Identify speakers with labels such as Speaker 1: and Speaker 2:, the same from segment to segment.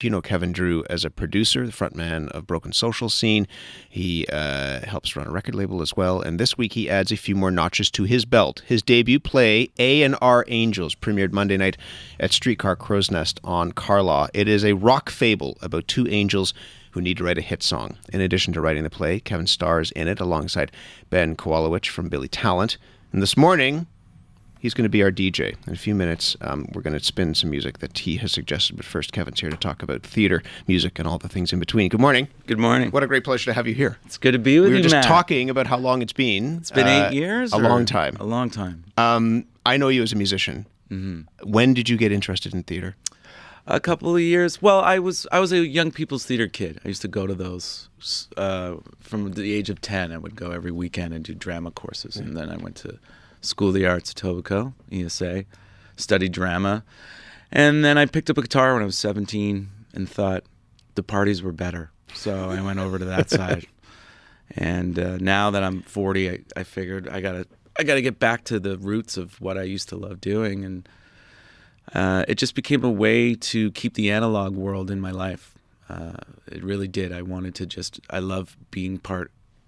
Speaker 1: you know Kevin Drew as a producer, the frontman of Broken Social Scene. He helps run a record label as well. And this week he adds a few more notches to his belt. His debut play, A&R Angels, premiered Monday night at Streetcar Crow's Nest on Carlaw. It is a rock fable about two angels who need to write a hit song. In addition to writing the play, Kevin stars in it alongside Ben Kowalowicz from Billy Talent. And this morning, he's going to be our DJ. In a few minutes, we're going to spin some music that he has suggested. But first, Kevin's here to talk about theater, music, and all the things in between. Good morning.
Speaker 2: Good morning.
Speaker 1: What a great pleasure to have you here.
Speaker 2: It's good to be with you,
Speaker 1: We were just
Speaker 2: Matt.
Speaker 1: talking about how long it's been.
Speaker 2: It's been 8 years?
Speaker 1: A long time.
Speaker 2: A long time.
Speaker 1: I know you as a musician. Mm-hmm. When did you get interested in theater?
Speaker 2: A couple of years. Well, I was a young people's theater kid. I used to go to those from the age of 10. I would go every weekend and do drama courses. And then I went to School of the Arts at Etobicoke, ESA, studied drama. And then I picked up a guitar when I was 17 and thought the parties were better. So I went over to that side. And now that I'm 40, I figured I gotta get back to the roots of what I used to love doing. And it just became a way to keep the analog world in my life. It really did. I love being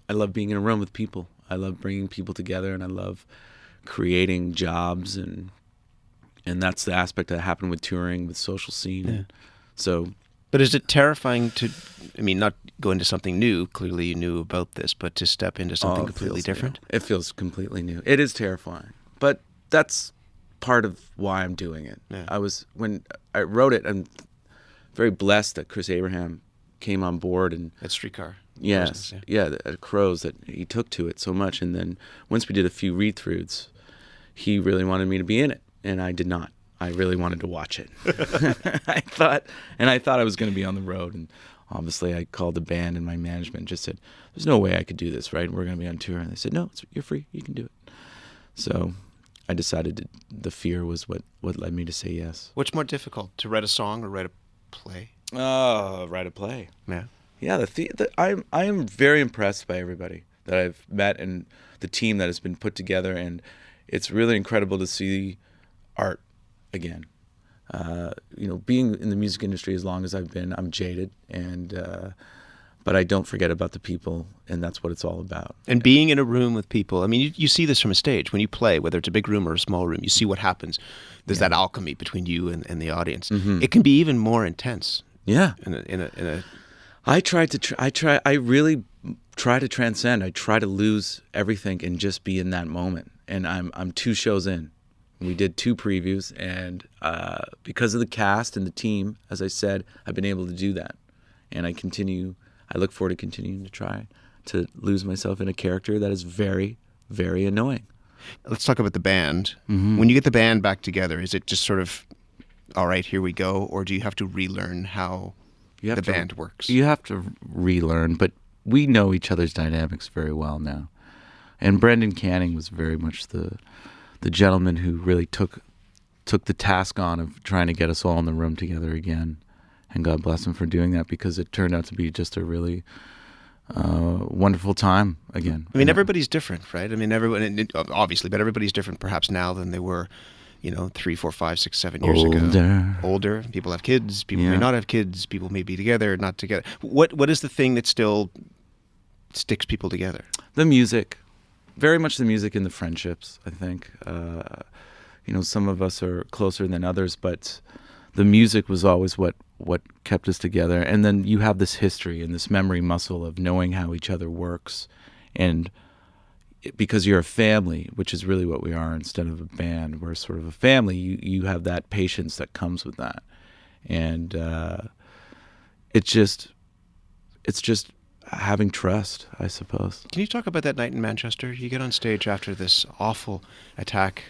Speaker 2: in a room with people. I love bringing people together, and I love creating jobs, and that's the aspect that happened with touring, with Social Scene.
Speaker 1: Yeah.
Speaker 2: So,
Speaker 1: but is it terrifying to, not go into something new, clearly you knew about this, but to step into something completely different?
Speaker 2: New. It feels completely new. It is terrifying, but that's part of why I'm doing it. Yeah. When I wrote it, I'm very blessed that Chris Abraham came on board and
Speaker 1: at Streetcar.
Speaker 2: Yes, at Crow's, that he took to it so much. And then once we did a few read-throughs, he really wanted me to be in it, and I did not. I really wanted to watch it. I thought I was going to be on the road, and obviously I called the band and my management and just said, "There's no way I could do this, right? We're going to be on tour." And they said, "No, you're free. You can do it." So I decided the fear was what led me to say yes.
Speaker 1: What's more difficult, to write a song or write a play?
Speaker 2: Write a play.
Speaker 1: Yeah.
Speaker 2: Yeah, I am very impressed by everybody that I've met and the team that has been put together, and it's really incredible to see art again. Being in the music industry as long as I've been, I'm jaded, but I don't forget about the people, and that's what it's all about.
Speaker 1: And being in a room with people, you see this from a stage. When you play, whether it's a big room or a small room, you see what happens. There's that alchemy between you and the audience. Mm-hmm. It can be even more intense.
Speaker 2: Yeah.
Speaker 1: I
Speaker 2: really try to transcend. I try to lose everything and just be in that moment. And I'm 2 shows in. We did 2 previews, and because of the cast and the team, as I said, I've been able to do that. And I look forward to continuing to try to lose myself in a character that is very, very annoying.
Speaker 1: Let's talk about the band.
Speaker 2: Mm-hmm.
Speaker 1: When you get the band back together, is it just sort of, all right, here we go, or do you have to relearn how the band works?
Speaker 2: You have to relearn, but we know each other's dynamics very well now. And Brendan Canning was very much the gentleman who really took the task on of trying to get us all in the room together again. And God bless him for doing that, because it turned out to be just a really wonderful time again.
Speaker 1: Everybody's different, right? Everyone, obviously, but everybody's different perhaps now than they were 3, 4, 5, 6, 7 years ago. Older. People have kids. People may not have kids. People may be together, not together. What is the thing that still sticks people together?
Speaker 2: The music. Very much the music and the friendships, I think. Some of us are closer than others, but the music was always what kept us together. And then you have this history and this memory muscle of knowing how each other works. And because you're a family, which is really what we are instead of a band, we're sort of a family, you have that patience that comes with that. And it's just having trust, I suppose.
Speaker 1: Can you talk about that night in Manchester? You get on stage after this awful attack.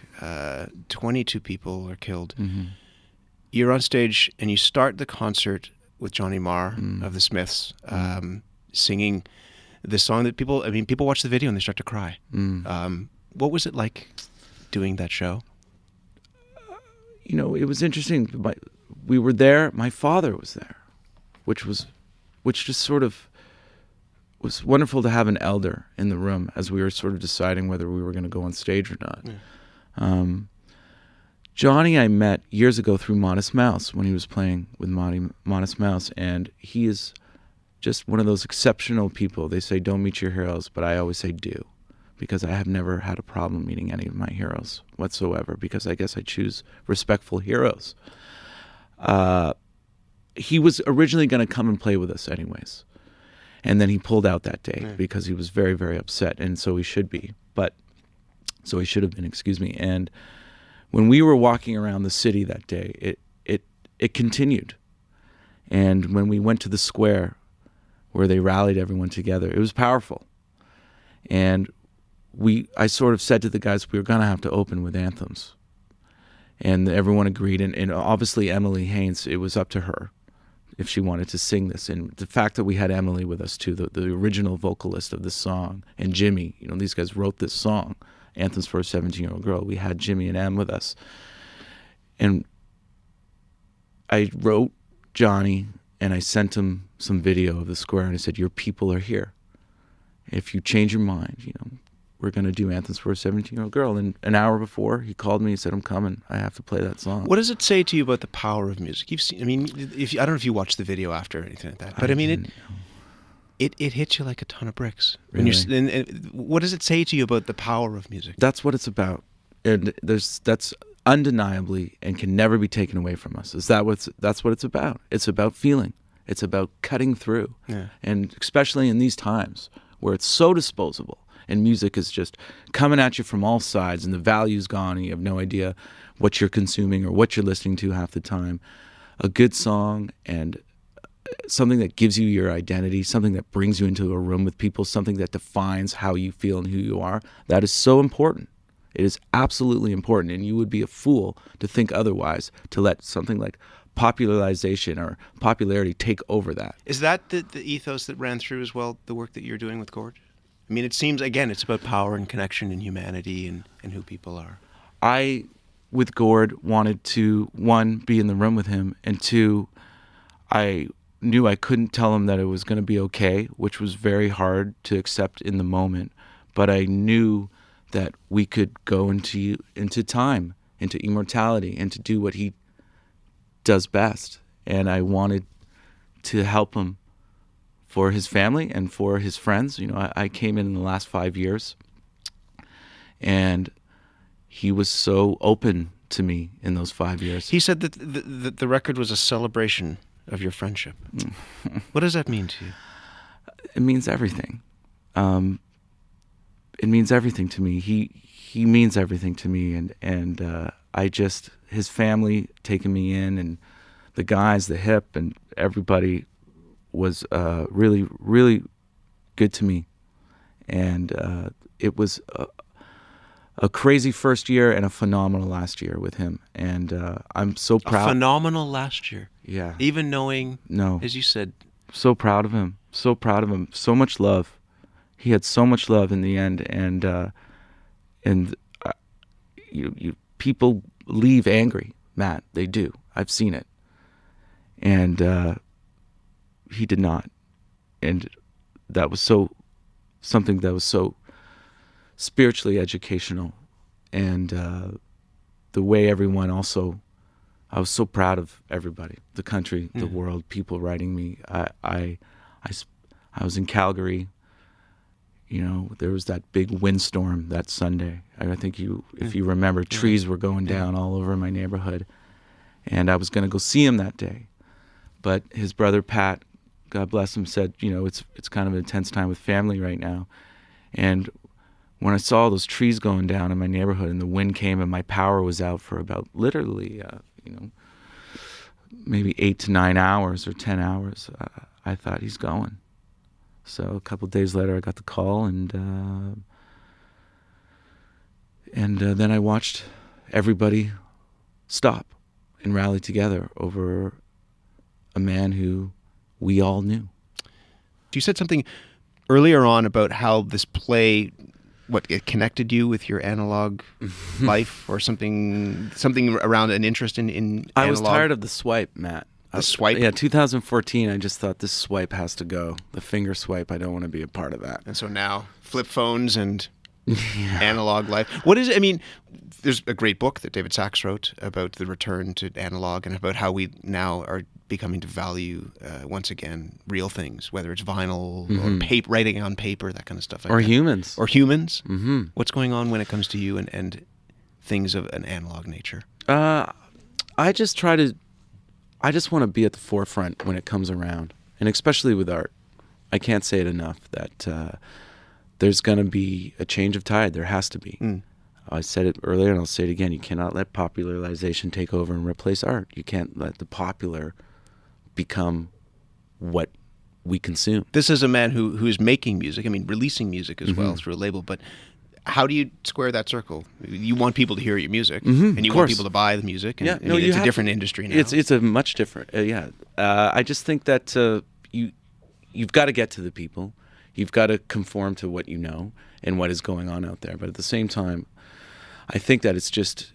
Speaker 1: 22 people are killed. Mm-hmm. You're on stage and you start the concert with Johnny Marr of the Smiths singing this song that people watch the video and they start to cry. What was it like doing that show?
Speaker 2: It was interesting. We were there. My father was there, which just sort of was wonderful to have an elder in the room as we were sort of deciding whether we were going to go on stage or not. Yeah. Johnny I met years ago through Modest Mouse when he was playing with Modest Mouse, and he is just one of those exceptional people. They say don't meet your heroes, but I always say do, because I have never had a problem meeting any of my heroes whatsoever, because I guess I choose respectful heroes. He was originally going to come and play with us anyways, and then he pulled out that day because he was very, very upset, and so he should be. So he should have been, excuse me. And when we were walking around the city that day, it continued. And when we went to the square where they rallied everyone together, it was powerful. And I sort of said to the guys, we were going to have to open with anthems. And everyone agreed. And obviously Emily Haynes, it was up to her if she wanted to sing this. And the fact that we had Emily with us too, the original vocalist of this song, and Jimmy, these guys wrote this song, Anthems for a 17-Year-Old Girl. We had Jimmy and Em with us. And I wrote Johnny and I sent him some video of the square and I said, your people are here. If you change your mind, we're going to do Anthems for a 17-Year-Old Girl. And an hour before, he called me and said, I'm coming. I have to play that song.
Speaker 1: What does it say to you about the power of music? You've seen, I don't know if you watched the video after or anything like that, but it hits you like a ton of bricks.
Speaker 2: Really?
Speaker 1: And what does it say to you about the power of music?
Speaker 2: That's what it's about. And that's undeniably and can never be taken away from us. That's what it's about. It's about feeling. It's about cutting through.
Speaker 1: Yeah.
Speaker 2: And especially in these times where it's so disposable and music is just coming at you from all sides and the value's gone and you have no idea what you're consuming or what you're listening to half the time. A good song and something that gives you your identity, something that brings you into a room with people, something that defines how you feel and who you are, that is so important. It is absolutely important, and you would be a fool to think otherwise, to let something like popularization or popularity take over that.
Speaker 1: Is that the ethos that ran through as well, the work that you're doing with Gord? It seems, again, it's about power and connection and humanity and who people are.
Speaker 2: I, with Gord, wanted to, one, be in the room with him, and two, I knew I couldn't tell him that it was going to be okay, which was very hard to accept in the moment, but I knew that we could go into time, into immortality, and to do what he does best. And I wanted to help him for his family and for his friends. I came in the last 5 years, and he was so open to me in those 5 years.
Speaker 1: He said that the record was a celebration of your friendship. What does that mean to you?
Speaker 2: It means everything. It means everything to me. He means everything to me, and his family taking me in, and the guys, the hip, and everybody was really, really good to me, and it was a crazy first year and a phenomenal last year with him, and I'm so proud.
Speaker 1: A phenomenal last year.
Speaker 2: Yeah.
Speaker 1: Even knowing, as you said.
Speaker 2: So proud of him. So proud of him. So much love. He had so much love in the end, and people leave angry, Matt. They do. I've seen it, and he did not, and that was something that was so spiritually educational, and the way everyone also. I was so proud of everybody, the country, the world, people writing me. I was in Calgary. There was that big windstorm that Sunday. I think if you remember, trees were going down all over my neighborhood. And I was going to go see him that day. But his brother, Pat, God bless him, said, it's kind of an intense time with family right now. And when I saw those trees going down in my neighborhood and the wind came and my power was out for about literally, maybe 8 to 9 hours or 10 hours, I thought he's going. So a couple of days later, I got the call, and then I watched everybody stop and rally together over a man who we all knew.
Speaker 1: You said something earlier on about how this play, it connected you with your analog life, or something around an interest in analog.
Speaker 2: I was tired of the swipe, Matt.
Speaker 1: The swipe?
Speaker 2: Yeah, 2014, I just thought this swipe has to go. The finger swipe, I don't want to be a part of that.
Speaker 1: And so now, flip phones and analog life. What is it? I mean, there's a great book that David Sachs wrote about the return to analog and about how we now are becoming to value, once again, real things, whether it's vinyl or paper, writing on paper, that kind of stuff. Like
Speaker 2: Or
Speaker 1: that.
Speaker 2: humans.
Speaker 1: Or humans.
Speaker 2: Mm-hmm.
Speaker 1: What's going on when it comes to you and things of an analog nature?
Speaker 2: I just want to be at the forefront when it comes around, and especially with art. I can't say it enough that there's going to be a change of tide. There has to be. I said it earlier, and I'll say it again. You cannot let popularization take over and replace art. You can't let the popular become what we consume.
Speaker 1: This is a man who's making music. I mean, releasing music as well through a label. But how do you square that circle? You want people to hear your music, and you want people to buy the music. And, it's a different industry now.
Speaker 2: It's a much different. I just think that you've got to get to the people. You've got to conform to what you know and what is going on out there. But at the same time, I think that it's just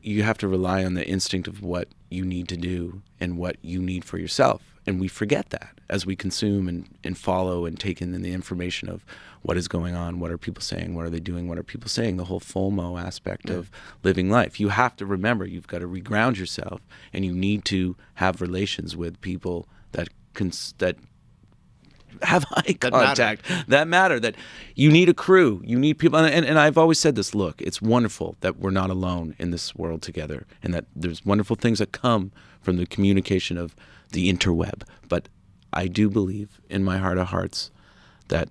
Speaker 2: you have to rely on the instinct of what you need to do and what you need for yourself. And we forget that as we consume and follow and take in the information of what is going on, what are people saying, what are they doing, what are people saying, the whole FOMO aspect of living life. You have to remember you've got to reground yourself, and you need to have relations with people that have eye contact, that matter, that you need a crew, you need people. And I've always said this, look, it's wonderful that we're not alone in this world together, and that there's wonderful things that come from the communication of the interweb. But I do believe in my heart of hearts that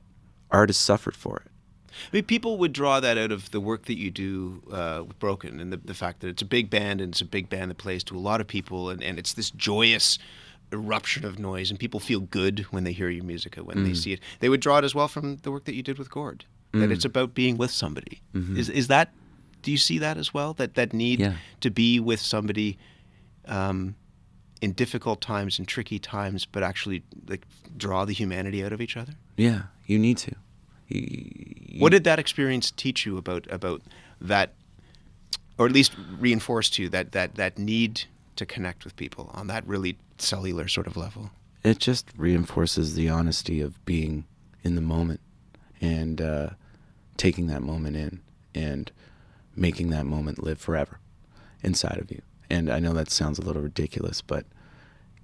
Speaker 2: art has suffered for it.
Speaker 1: I mean, people would draw that out of the work that you do with Broken, and the fact that it's a big band, and it's a big band that plays to a lot of people, and it's this joyous eruption of noise, and people feel good when they hear your music, when they see it. They would draw it as well from the work that you did with Gord, that it's about being with somebody. Is that, do you see that as well, that need to be with somebody in difficult times and tricky times, but actually like draw the humanity out of each other?
Speaker 2: Yeah, you need to.
Speaker 1: What did that experience teach you about that, or at least reinforce to you that need to connect with people on that really cellular sort of level?
Speaker 2: It just reinforces the honesty of being in the moment and taking that moment in and making that moment live forever inside of you. And I know that sounds a little ridiculous, but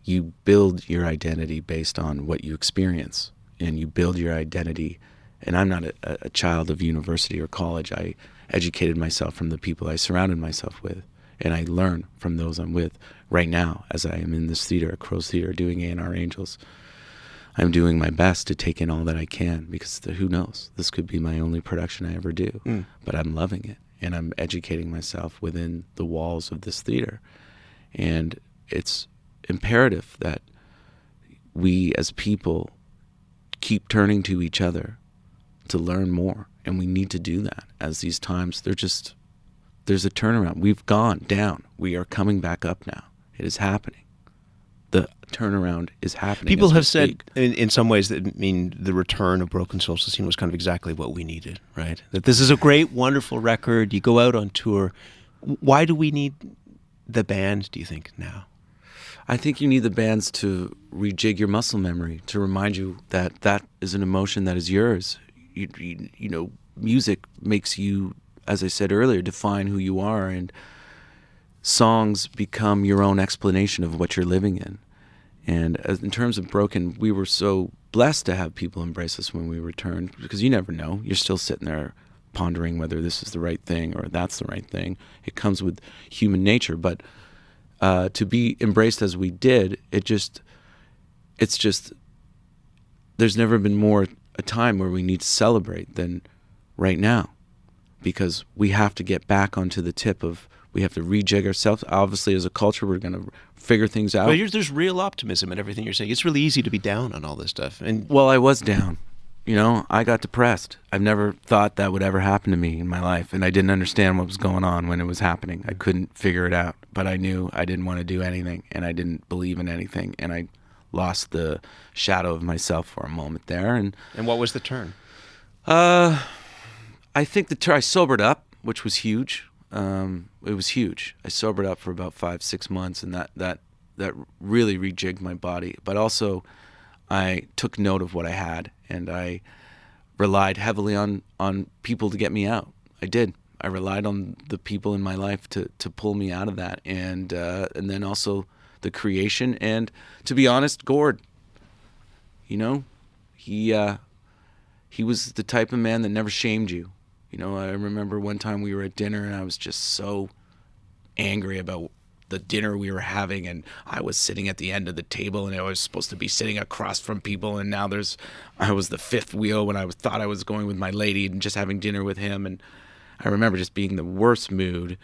Speaker 2: you build your identity based on what you experience, and you build your identity. And I'm not a child of university or college. I educated myself from the people I surrounded myself with, and I learn from those I'm with. Right now, as I am in this theater at Crow's Theater doing A&R Angels, I'm doing my best to take in all that I can, because who knows? This could be my only production I ever do. But I'm loving it, and I'm educating myself within the walls of this theater. And it's imperative that we as people keep turning to each other to learn more, and we need to do that as these times, there's a turnaround. We've gone down. We are coming back up now. It is happening. The turnaround is happening.
Speaker 1: People have said in some ways that, I mean, the return of Broken Social Scene was kind of exactly what we needed, right? That this is a great, wonderful record. You go out on tour. Why do we need the band, do you think, now?
Speaker 2: I think you need the bands to rejig your muscle memory, to remind you that that is an emotion that is yours. You know, music makes you, as I said earlier, define who you are, and songs become your own explanation of what you're living in. And in terms of Broken, we were so blessed to have people embrace us when we returned, because you never know. You're still sitting there pondering whether this is the right thing or that's the right thing. It comes with human nature, but to be embraced as we did, it's just, there's never been more a time where we need to celebrate than right now, because we have to get back onto the tip of, we have to rejig ourselves. Obviously, as a culture, we're going to figure things out.
Speaker 1: But there's real optimism in everything you're saying. It's really easy to be down on all this stuff. And
Speaker 2: well, I was down. You know, I got depressed. I've never thought that would ever happen to me in my life, and I didn't understand what was going on when it was happening. I couldn't figure it out, but I knew I didn't want to do anything, and I didn't believe in anything, and I lost the shadow of myself for a moment there. And
Speaker 1: what was the turn?
Speaker 2: I think I sobered up, which was huge. It was huge. I sobered up for about 5-6 months, and that really rejigged my body. But also, I took note of what I had, and I relied heavily on people to get me out. I did. I relied on the people in my life to pull me out of that, and then also the creation, and to be honest, Gord. You know, he was the type of man that never shamed you. You know, I remember one time we were at dinner and I was just so angry about the dinner we were having, and I was sitting at the end of the table and I was supposed to be sitting across from people, and now I was the fifth wheel when I thought I was going with my lady and just having dinner with him, and I remember just being in the worst mood,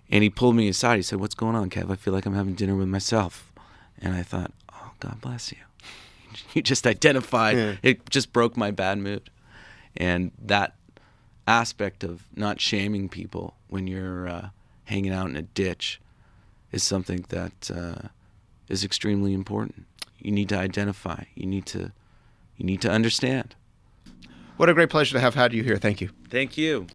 Speaker 2: and he pulled me aside. He said, "What's going on, Kev? I feel like I'm having dinner with myself." And I thought, oh, God bless you. You just identified. Yeah. It just broke my bad mood. And that aspect of not shaming people when you're hanging out in a ditch is something that is extremely important. You need to identify. You need to understand.
Speaker 1: What a great pleasure to have had you here. Thank you.
Speaker 2: Thank you.